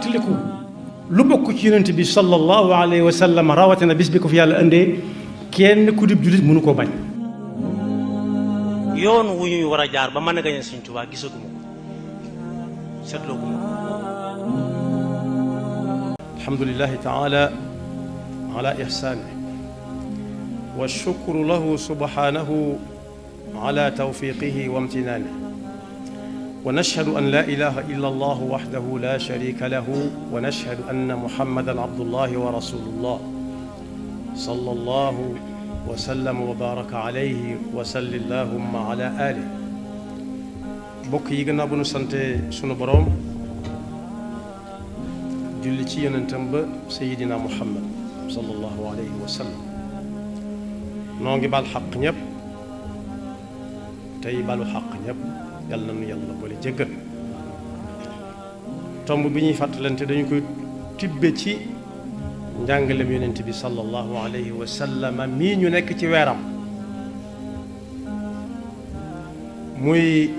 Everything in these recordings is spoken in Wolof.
fàttaliku lu bokk ci yonent bi sallallahu alayhi wa sallam rawatina bis bi ko fi yàlla indee kenn ku dib jullit mënu koo bañ. yoon wu ñuy war a jaar ba mën a gañe Sëñ Tuubaa gisaguma ko seetlooguma ko. alhamdulillahi taala ala ihsaanihi wa shukru lahu subhanahu ala tawfiqihi wa imtinaanihi wa nashhadu an la ilaha illa allah wahdahu la sharika lahu wa nashhadu anna muhammadan abdullahi wa rasulullah sallallahu wa sallam wa baraka alayhi wa salli allahumma ala alihi. bokk yi gannaaw bu nu sante sunu boroom julli ci yonentam ba sayidina muhammad sallallahu alayhi wa sallam noo ngi bal xaq ñëpp tey balu xaq ñëpp yàlla na nu yàlla boole jéggal. tomb bi ñuy fàttalante dañu koy tibbe ci njàngalem yonent bi sallallahu alayhi wa sallam mii ñu nekk ci weeram, muy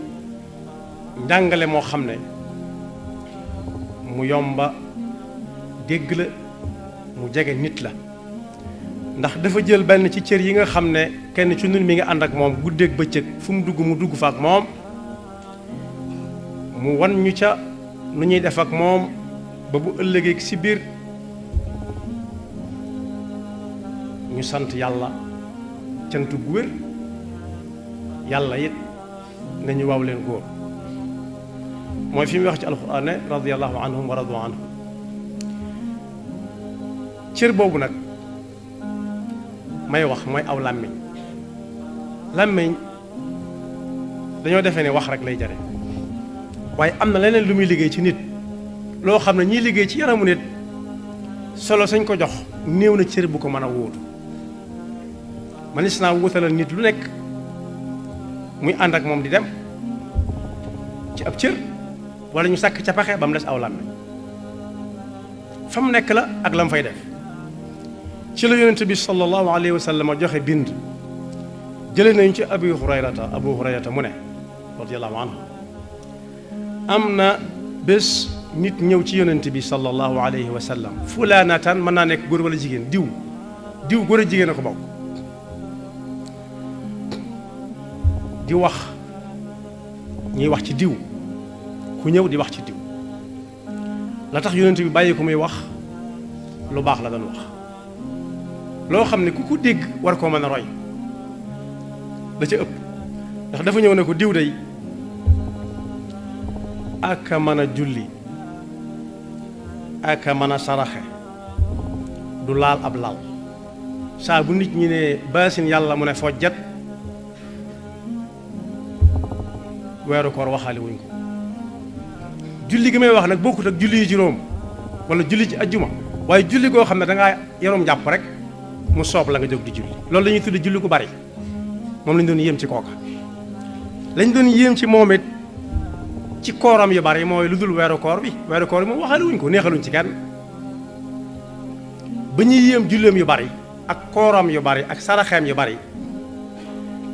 njàngale moo xam ne mu yomba dégg la, mu jege nit la, ndax dafa jël benn ci cër yi nga xam ne kenn ci ñun mi ngi ànd ak moom guddeeg bëccëg fu mu dugg fa ak moom, mu wan ñu ca nu ñuy def ak moom ba bu ëllëgee si biir ñu sant yàlla cant gu wér, yàlla it nañu waaw leen góor. mooy fi mu wax ci alxuraan ne radiyallahu anhum wa radu anhu. cër boobu nag may wax mooy aw làmmiñ. làmmiñ dañoo defee ne wax rek lay jare, waaye am na leneen lu muy liggéey ci nit loo xam ne ñiy liggéey ci yaramu nit solo sañ ko jox néew na cër bu ko mën a wóotu. manis naa wutalal nit lu nekk muy ànd ak moom di dem ci ab cër, wala ñu sàkk ca paxe ba mu des aw làmmiñ. fa mu nekk la ak la mu fay def. ci la yonent bi sallallahu alayhi wa sallam joxe bind jëlee nañu ci abu hurayrata mu ne radiyallahu anhu, am na bés nit ñëw ci yonent bi sallallahu alayhi wa sallam, fulaanatan mën naa nekk góor wala jigéen, diw góor a jigéen a ko bokk, di wax ñuy wax ci diw, ku ñëw di wax ci diw. la tax yonent bi bàyyi ko muy wax lu baax la doon wax, loo xam ne ku ko dégg war koo mën a roy da ca ëpp. ndax dafa ñëw ne ko diw day aka mën a julli aka mën a saraxe, du laal ab lal, saa bu nit ñi ne baasin yàlla mu ne fojjat, weeru koor waxaale wuñ ko. julli gi may wax nag bokkut ak julli yi juróom wala julli ci ajjuma, waaye julli goo xam ne dangaa yarum jàpp rek mu soob la nga jóg di julli, loolu la ñuy tudde julli gu bari. moom lañ doon yéem ci kooka. lañ doon yéem ci moom it ci kooram yu bari mooy lu dul weeru koor bi moom waxaale wuñ ko, neexaluñ ci kenn. ba ñuy yéem julleem yu bari ak kooram yu bari ak saraxeem yu bari,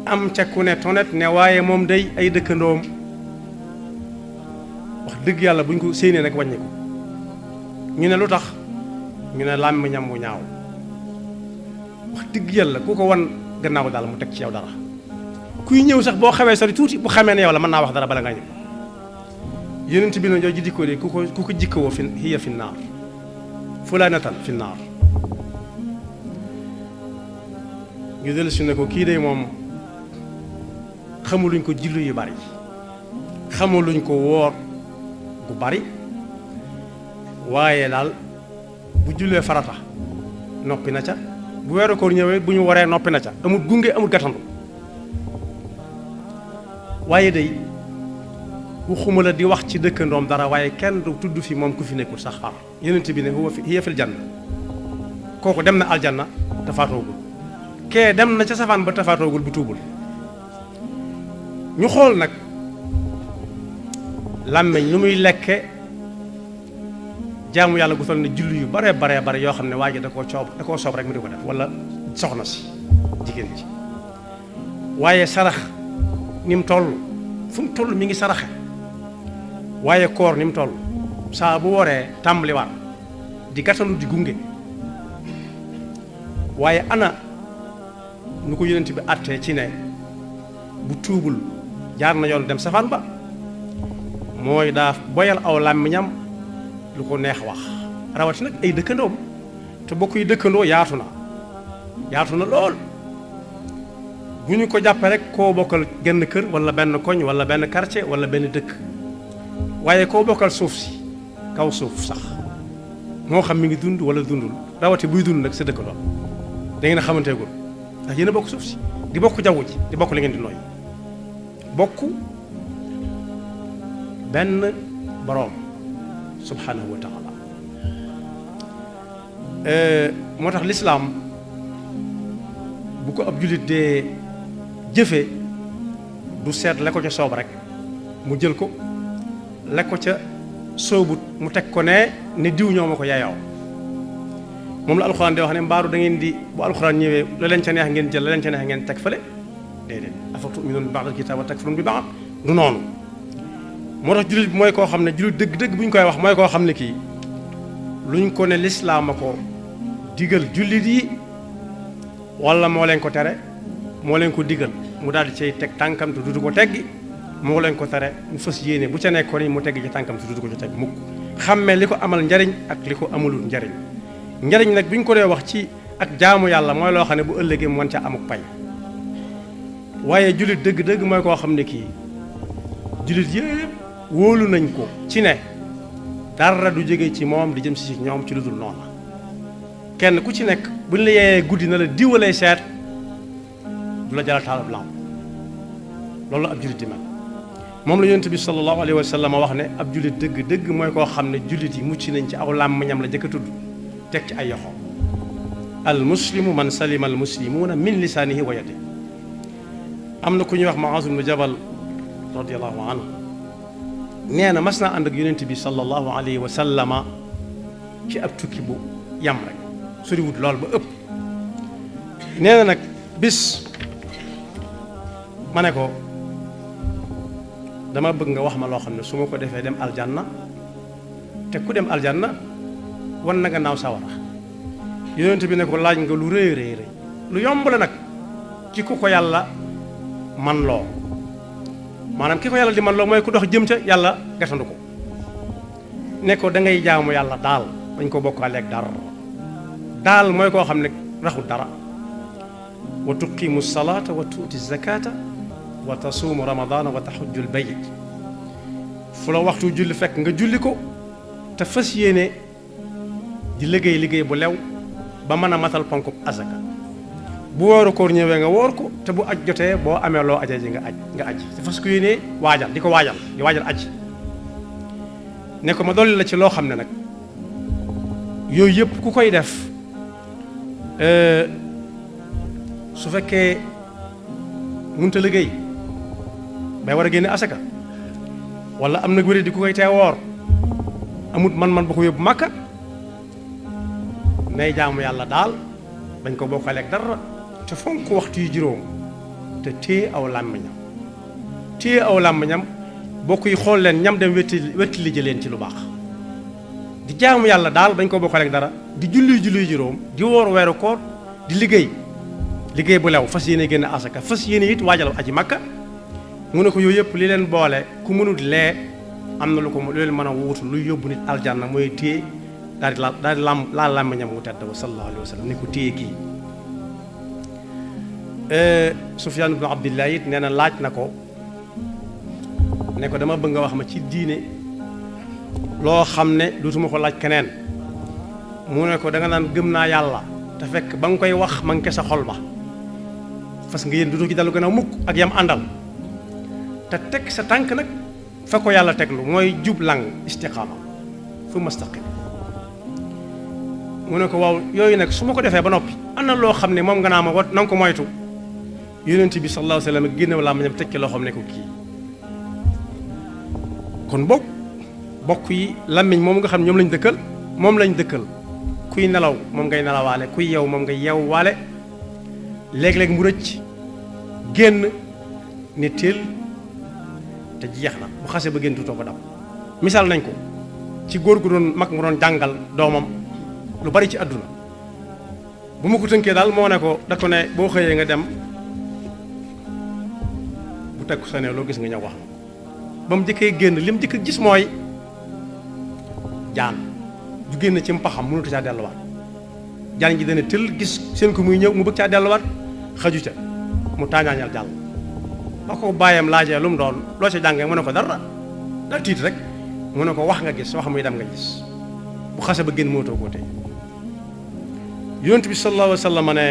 am ca ku ne tonet ne waaye moom day ay dëkkandoom wax dëgg yàlla buñ ko séenee nag wàññi ko. ñu ne lu tax, ñu ne làmmiñam wu ñaaw. wax dëgg yàlla ku ko wan gannaaw daal mu teg ci yow dara. kuy ñëw sax boo xawee sori tuuti bu xamee ne yow la mën naa wax dara bala nga ñëw. yonent bi na jooju dikkoo de ku ko jikkawoo fi hiya fi naar, fulaanatan fi naar. ñu dellu si ne ko kii de moom xamuluñ ko julli yu bari, xamuluñ ko woor gu bari, waaye daal bu jullee farata noppi na ca, bu weeru koor ñëwee bu ñu waree noppi na ca, amul gunge amul gàttandu. waaye day waxuma la di wax ci dëkkandoom dara, waaye kenn du tudd fi moom ku fi nekkul sax far. yonent bi ne hiya fil janna, kooku dem na aljanna te faatoogul, kee dem na ca safaan ba te faatoogul bu tuubul. ñu xool nag làmmiñ lu muy lekke jaamu yàlla gu toll ne julli yu bare yoo xam ne waa ji da koo soob rek mu di ko def, wala soxna si jigéen ji. waaye sarax ni mu toll fu mu toll mi ngi saraxe, waaye koor ni mu toll saa bu waree tàmbali war di gàttalu di gunge waaye ana nu ko yonent bi àttee ci ne bu tuubul jaar na yoon dem safaan ba mooy daa boyal aw làmmiñam lu ko neex wax rawati nag ay dëkkandoom te bokk yi dëkkandoo yaatu na lool bu ñu ko jàppee rek koo bokkal genn kër wala benn koñ wala benn quartier wala benn dëkk waaye koo bokkal suuf si kaw suuf sax moo xam mi ngi dund wala dundul rawati buy dund nag sa dëkkandoo da ngeen a xamanteegul ndax yéen a bokk suuf si di bokk jaww ji di bokk li ngeen di nooy bokk benn boroom subhanahu wa taala moo tax lislaam bu ko ab jullit dee jëfe du seet la ko ca soob rek mu jël ko la ko ca soobut mu teg ko ne diw ñoo ma ko yaayoo moom la alxuraan di wax ne mbaaru da ngeen di bu alxuraan ñëwee la leen ca neex ngeen jël la leen ca neex ngeen teg fële déedéet afa tu'minuuna bi ba'dil kitaab wa takfuruuna bi ba'd du noonu moo tax jullit bi mooy koo xam ne jullit dëgg-dëgg bu ñu koy wax mooy koo xam ne kii luñ ko ne lislaam a ko digal jullit yi wala moo leen ko tere moo leen ko digal mu daal di cay teg tànkam te dutu ko teggi moo leen ko tere mu fas yéene bu ca nekkoon yi mu tegg ci tànkam te dutu ko ci teg mukk xàmmee li ko amal njariñ ak li ko amalul njariñ njariñ nag bi ñu ko dee wax ci ak jaamu yàlla mooy loo xam ne bu ëllëgee mu mën ca amuk pay waaye jullit dëgg-dëgg mooy koo xam ne kii jullit yëpp wóolu nañ ko ci ne dara du jóge ci moom di jëm si ñoom ci lu dul noonu kenn ku ci nekk buñ la yeeyee guddi na la diwalee seet du la jaral taalab lamp loolu la ab jullit di mel moom la yonent bi sallallahu alayhi wa sallam wax ne ab jullit dëgg-dëgg mooy koo xam ne jullit yi mucc nañ ci aw làmmiñam la jëkk a tudd teg ci ay yoxo al muslimu man salima al muslimuuna min lisaanihi wa yadihi am na ku ñuy wax Muaaz ibnu Jabal radiyallahu anhu nee na mas naa ànd ak yonent bi sallallahu alayhi wa sallama ci ab tukki bu yam rek soriwut lool ba ëpp nee na nag bis ma ne ko dama bëgg nga wax ma loo xam ne su ma ko defee dem aljanna te ku dem aljanna wan na nga naaw sawara yonent bi ne ko laaj nga lu rëy rëy rëy lu yomb la nag ci ku ko yàlla man loo maanaam ki ko yàlla di man loo mooy ku dox jëm ca yàlla gatandu ko ne ko da ngay jaamu yàlla daal bañ ko bokkaaleeg dara daal mooy koo xam ne raxul dara wa tuqimu salaata wa tuuti zakata wa tasuumu ramadana wa taxujjul bayt fu la waxtu julli fekk nga julli ko te fas yéene di liggéey bu lew ba mën a matal ponkub azaka bu wóoru koor ñëwee nga wóor ko te bu aj jotee boo amee loo aja ji nga aj te fas ko yéene waajal di waajal aj ne ko ma dolli la ci loo xam ne nag yooyu yëpp ku koy def su fekkee munta liggéey bay war a génne asaka wala am na wéri di ku koy tee woor amut man-man bu ko yóbbu màkka nay jaamu yàlla daal bañ ko bokkaleeg dara te fonk waxtu yu juróom te téye aw làmmiñam bokk yi xool leen ñam dem wetti li leen ci lu baax di jaamu yàlla daal bañ ko bokkaleeg dara di julli juróom di woor weeru koor di liggéey bu lew fas yéene génn asaka fas yéene it waajal aji makka mu ne ko yooyu yëpp li leen boole ku mënut lee am na lu leen mën a wuutu luy yóbbu nit aljanna mooy téye daal di laal làmmiñam wu tedd wa sallallahu alayhi wa sallam ne ko téye kii Sufyaan ibnu Abdillah it nee na laaj na ko ne ko dama bëgg nga wax ma ci diine loo xam ne dootuma ko laaj keneen mu ne ko da nga naan gëm naa yàlla te fekk ba nga koy wax ma ngi sa xol ba fas nga yéen dutu ci dalu gannaaw mukk ak yam àndal te teg sa tànk nag fa ko yàlla teglu mooy jub lang istiqaama fu mustaqim mu ne ko waaw yooyu nag su ma ko defee ba noppi am na loo xam ne moom nga naa ma wat na nga ko moytu yonent bi sallallahu alayhi wa sallam génnew laa ma ñam teg ci loo xam ne ko kii kon bokk yi làmmiñ moom nga xam ñoom lañ dëkkal kuy nelaw moom ngay nelawaale kuy yew moom ngay yew waale léeg-léeg mu rëcc génn ne teel te jeex na bu xasee ba génn tutoo ko dam misaal nañ ko ci góor gu doon mag mu doon jàngal doomam lu bari ci àdduna bu ma ko tënkee daal moo ne ko da ko ne boo xëyee nga dem bu tekku sa ne loo gis nga ñëw wax na ko ba mu jëkkee génn li mu jëkk gis mooy jaan ju génn ci mpaxam mënut caa delluwaat jaan ji dana tël gis seen ko muy ñëw mu bëgg caa delluwaat xaju ca mu taañaañal jàll ba ko bàyyam laajee lu mu doon loo ca jàngee mu ne ko dara da tiit rek mu ne ko wax nga gis wax muy dem nga gis bu xase ba génn mootoo koo tey yonent bi sallallahu alayhi wa sallam ne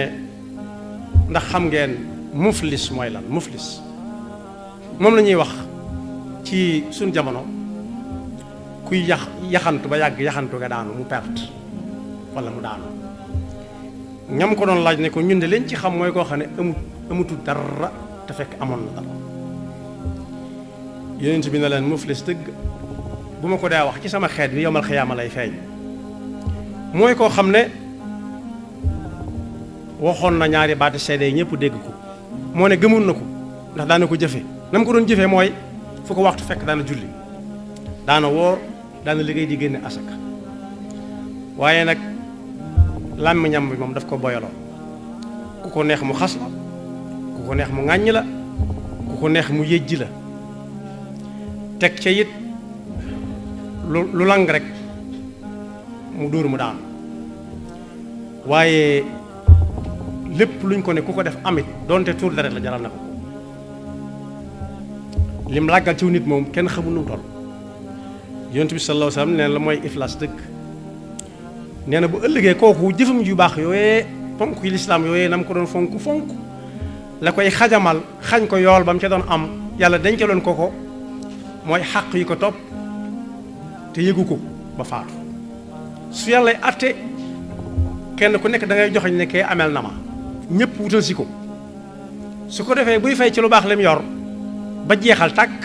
ndax xam ngeen muflis mooy lan muflis moom la ñuy wax ci suñ jamono kuy yaxantu ba yàgg yaxantu nga daanu mu perte wala mu daanu ñam ko doon laaj ne ko ñun de leen ci xam mooy koo xam ne amutul dara te fekk amoon na dara yonent bi ne leen muflis dëgg bu ma ko daa wax ci sama xeet bi yowmal xiyaama lay feeñ mooy koo xam ne waxoon na ñaari baati seede yi ñëpp dégg ko moo ne gëmoon na ko ndax daana ko jëfe na mu ko doon jëfee mooy fu ko waxtu fekk daana julli daana woor daana liggéey di génne asaka waaye nag làmmiñam bi moom daf ko boyaloo ku ko neex mu xas la ku ko neex mu ŋàññ la ku ko neex mu yëjji la teg ca it lu lang rek mu dóor mu daanu waaye lépp luñ ko ne ku ko def amit doonte tuur deret la jaral na ko lim làggal ciw nit moom kenn xamul nu mu toll yonent bi sallallahu alayhi wasallam nee na la mooy iflaas dëgg nee na bu ëllëgee kooku jëfam ju baax yooyee ponk yi lislaam yooyee na mu ko doon fonk la koy xajamal xañ ko yool ba mu ca doon am yàlla dencaloon ko mooy xàq yi ko topp te yëgu ko ba faatu su yàlla atte kenn ku nekk da ngay joxoñ ne kee amel na ma ñëpp wutal si ko su ko defee buy fay ci lu baax lim yor ba jeexal tàkk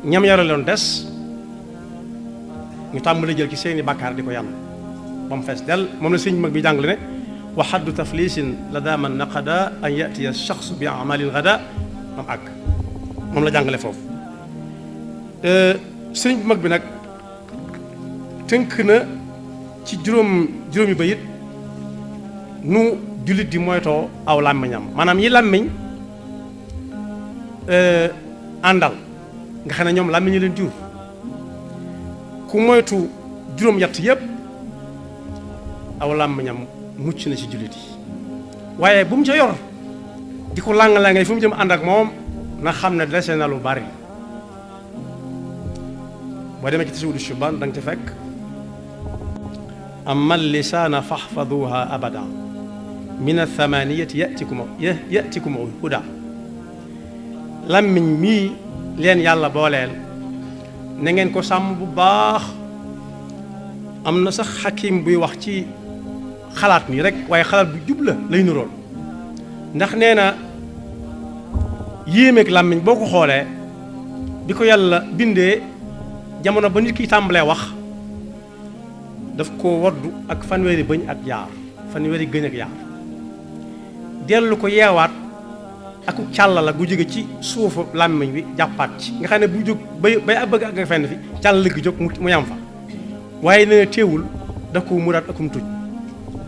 ñam yore loon des ñu tàmbali jël ci seeni bàkkaar di ko yàlla ba mu fees del moom la sëñ mag bi jàngale ne wa xaddu taflisin la daaman naqada an yatiya shaxs bi amalil gada mam àgg moom la jàngale foofu sëñ mag bi nag tënk na ci juróomi bayit nu jullit di moytoo aw làmmiñam maanaam yi làmmiñ àndal nga xam ne ñoom làmmiñ leen jur ku moytu juróom-ñett yépp aw làmmiñam mucc na ci jullit yi waaye bu mu ca yor di ko làng-la ngay fu mu jëm ànd ak moom na xam ne dese na lu bari boo demee ci tasawudu shubaan da nga ci fekk amma lisaana faxfaduha abada min athamaniyati yatikum huda làmmiñ mii leen yàlla booleel na ngeen ko sàmm bu baax am na sax xakim buy wax ci xalaat nii rek waaye xalaat bu jub la lay nurool ndax nee na yéemeeg làmmiñ boo ko xoolee bi ko yàlla bindee jamono ba nit ki tàmbalee wax daf ko woddu ak fanweeri bëñ ak yaar fanweeri gëñ ak yaar dellu ko yeewaat aku càlla la gu jóge ci suufu làmmiñ bi jàppaat ci nga xam ne bu jóg bay bëgg ak fenn fi càlla gi jóg mu yam fa waaye nee na teewul daf ko muraat akum tuj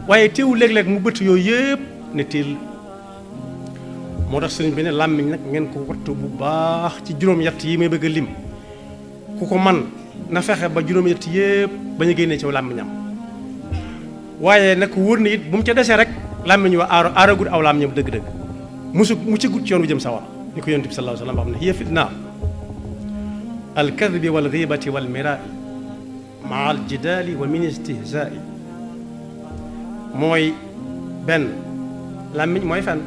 waaye teewul léeg-léeg mu bëtt yooyu yëpp ne teel moo tax sëriñ bi ne làmmiñ nag ngeen ko wattu bu baax ci juróom-ñett yi may bëgg a lim ku ko man na fexe ba juróom-ñett yëpp ba ñu génnee ci làmmiñam waaye nag wóor na it bu mu ca desee rek làmmiñ wa aaragul aw làmmiñam dëgg-dëgg mu ci gut ci yoon bu jëm sawar ni ko yonent bi sallallahu alayhi wa sallam wax ne hiya fitna al kadbi wal ghibati wal mirai maa al jidaali wa min istihzaai mooy benn làmmiñ mooy fen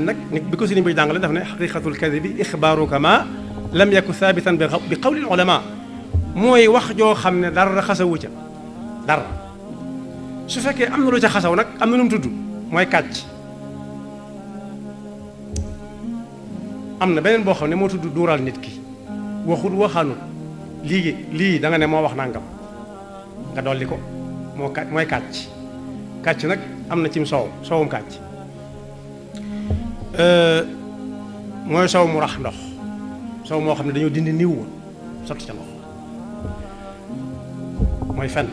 nag nit bi ko sëriñ bi jàngale daf ne xaqiqatul kadibi ixbaaruka ma lam yaku thabitan bi qawli ulama mooy wax joo xam ne dara xasawu ca dara su fekkee am na lu ca xasaw nag am na lu mu tudd mooy kàcc am na beneen boo xam ne moo tudd duural nit ki waxut waxaanut lii da nga ne moo wax nangam nga dolli ko mooy kàcc nag am na cim soowum kàcc mooy soow mu rax ndox soow moo xam ne dañoo dindi niw woon sotti ca ndox mooy fen,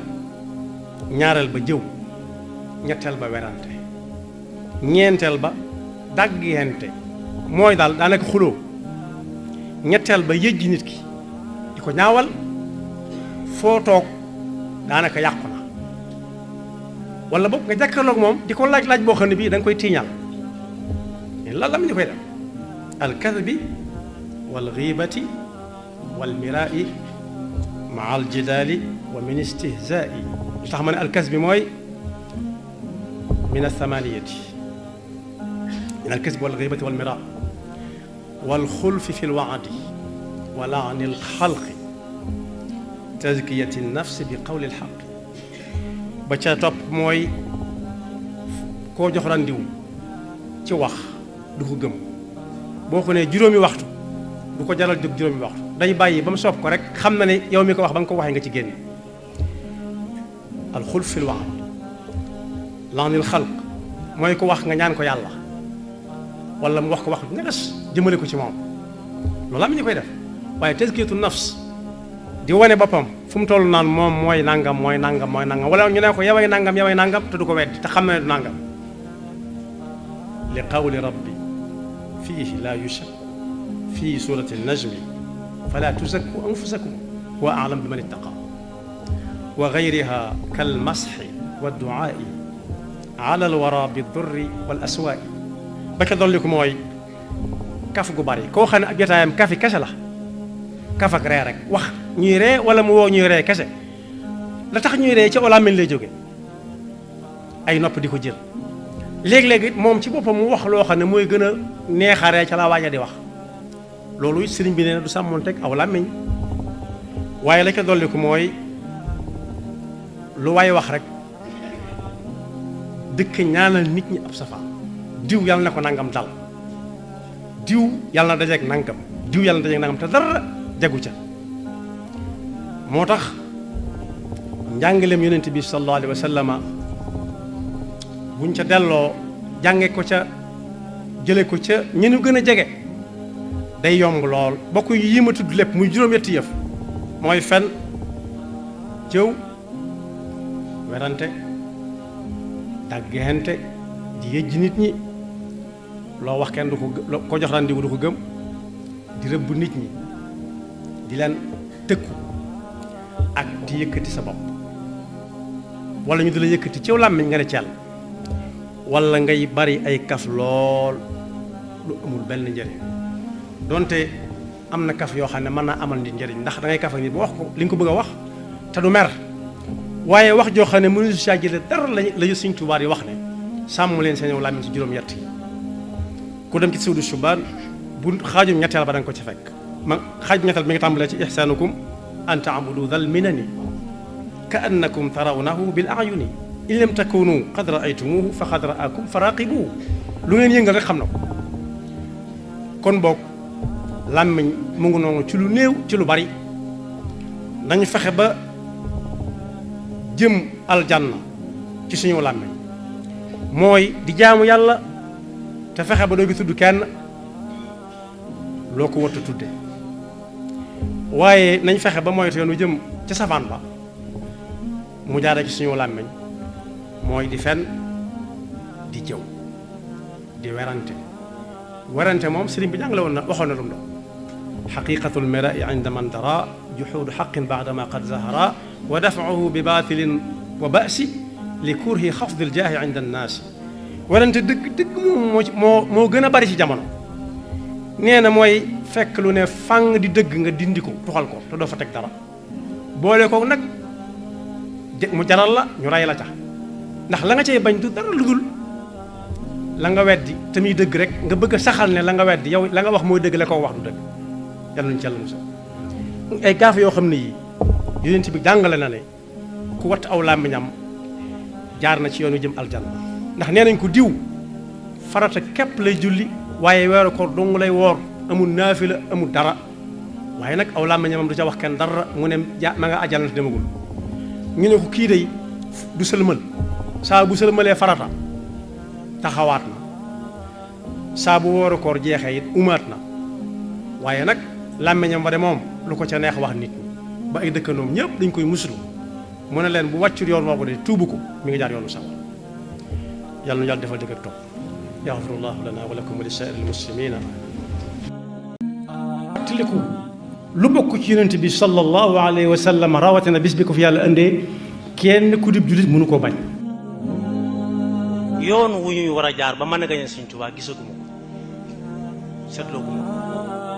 ñaareel ba jëw, ñetteel ba werante, ñeenteel ba dàggante mooy daal daanaka xuloo, ñetteel ba yëjji nit ki di ko ñaawal, foo toog daanaka yàqu na, wala boog nga jàkkaarloog moom di ko laaj boo xam ne bii da nga koy tiiñal. lan la ñu koy def alkadbi wal ghibati wal miraa'i maa al jidaali wa min istihzaa'i. lu tax ma ne alkasbi mooy min athamaniyati, min alkasbi wal ghibati wal miraa' wal xulfi fi lwaadi wa laani alxalqi tazkiyati nafsi bi qawli alxaq. ba ca topp mooy koo jox randiw ci wax du ko gëm, boo ko nee juróomi waxtu du ko jaral jóg juróomi waxtu, day bàyyi ba mu soob ko rek xam na ne yow mi ko wax ba nga ko waxee nga ci génn. alxulf fi lwaad laanil xalq mooy ko wax nga ñaan ko yàlla wala mu wax ko wax ñagas jëmale ko ci moom, loolu am ñu koy def. waaye tazkiyatu nafs di wane boppam fu mu toll naan moom mooy nangam mooy nangam mooy nangam, wala ñu ne ko yaway nangam te du ko weddi te xam na ne du nangam. li qawli rabbi fiihi laa yushak fii suurati najmi falaa tuzakku anfusakum huwa a'lamu biman ittaqa wa gayriha kal masxi wa du'aa'i ala alwara bi durri wal aswaa'i. ba ca dolli ko mooy kaf gu bari, koo xam ne ab jotaayam kafi kese la, kaf ak ree rek, wax ñuy ree wala mu woo ñuy ree kese, la tax ñuy ree ca làmmiñ lay jóge, ay nopp di ko jël. léeg-léeg it moom ci boppam mu wax loo xam ne mooy gën a neexaree ca la waaja di wax, loolu sëriñ bi nee na du sàmmoon teg aw làmmiñ. waaye la ca dolli ko mooy lu waay wax rek dëkk ñaanal nit ñi ab safaan, diw yàlla na ko nangam dal, diw yàlla na dajeeg nangam, diw yàlla na dajeeg nangam te dara jagu ca. moo tax njàngaleem yonent bi sallallahu alayhi wa sallama buñ ca delloo jànge ko ca jële ko ca ñi ñu gën a jege day yomb lool. bokk yi ma tudd lépp muy juróom-ñetti yëf mooy fen, jëw, werante, dàggante, di yëjji nit ñi, loo wax kenn du ko jox randiwu du ko gëm, di rëbb nit ñi, di leen tëkku, ak di yëkkati sa bopp wala ñu di la yëkkati ci làmmiñ nga ne ceel, wala ngay bari ay kaf lool lu amul benn njëriñ. donte am na kaf yoo xam ne mën naa amal nit njëriñ, ndax da ngay kaf ak nit ba wax ko li nga ko bëgg a wax te du mer, waaye wax joo xam ne mënu si saa jële dara la Sëriñ Tuubaa yi wax ne sàmm leen seen làmmiñ si juróom-ñett yi. ku dem ci Sawdu Shubaan bu xaajum ñetteel ba da nga ko ci fekk. xaajum ñetteel mi ngi tàmbalee ci ihsaanukum an ta'budu dhal minani ka annakum tarawnahu bil a'yuni in lam takunu qad ra'aytumuhu fa qad ra'akum faraqibuhu. lu ngeen yëngal rek xam na ko. kon boog làmmiñ mu ngi noonu ci lu néew ci lu bari, nañu fexe ba jëm aljanna ci suñu làmmiñ mooy di jaamu yàlla te fexe ba doo gi tudd kenn loo ko war a tudde, waaye nañ fexe ba moytu yoon wu jëm ca safaan ba mu jaare ci suñu làmmiñ mooy di fen, di jëw, di werante moom sëriñ bi jàngale woon na waxoon na lu mu doon. xaqiqatul mirai inda man dara juxuudu xaqin baadama qad zahara wa dafauhu bi baatilin wa basi li kurhi xafdil jaahi inda annaasi. werante dëgg moo gën a bari ci jamono. nee na mooy fekk lu ne fang di dëgg nga dindi ko tuxal ko te doo fa teg dara, boole ko nag mu jaral la ñu ray la ca, ndax la nga cay bañ du dara lu dul la nga weddi te muy dëgg rek nga bëgg a saxal ne la nga weddi yow la nga wax mooy dëgg, la ko wax du dëgg. yàlla nañu ci yàlla musal. ay gaaf yoo xam ne yii yonent bi jàngale na ne ku watt aw làmmiñam jaar na ci yoonu jëm aljanna, ndax nee nañ ko diw farata képp lay julli waaye weeru koor dong lay woor, amul naafila amul dara, waaye nag aw làmmiñamam du ca wax kenn dara, mu ne ma nga ajal na te demagul. ñu ne ko kii day du sëlmal, saa bu sëlmalee farata taxawaat na, saa bu weeru koor jeexee it umaat na, waaye nag làmmiñam ba de moom lu ko ca neex wax nit ñi ba ay dëkkandoom ñëpp dañ koy muslu mu ne leen bu wàccul yoon woowu de tuubu ko mi ngi jaar yoonu sawar yàlla nu yàlla defal dëgg ak topp yaxfirullahu lana wa lakum wa li saa'iril muslimina tiliku lu bokk ci yonent bi sallallahu alayhi wa sallam rawatina bis bi ko fi yàlla indee kenn ku dib jullit mënu koo bañ yoon wu ñuy war a jaar ba mën a gañe Sëñ Tuubaa gisaguma ko seetloo guma ko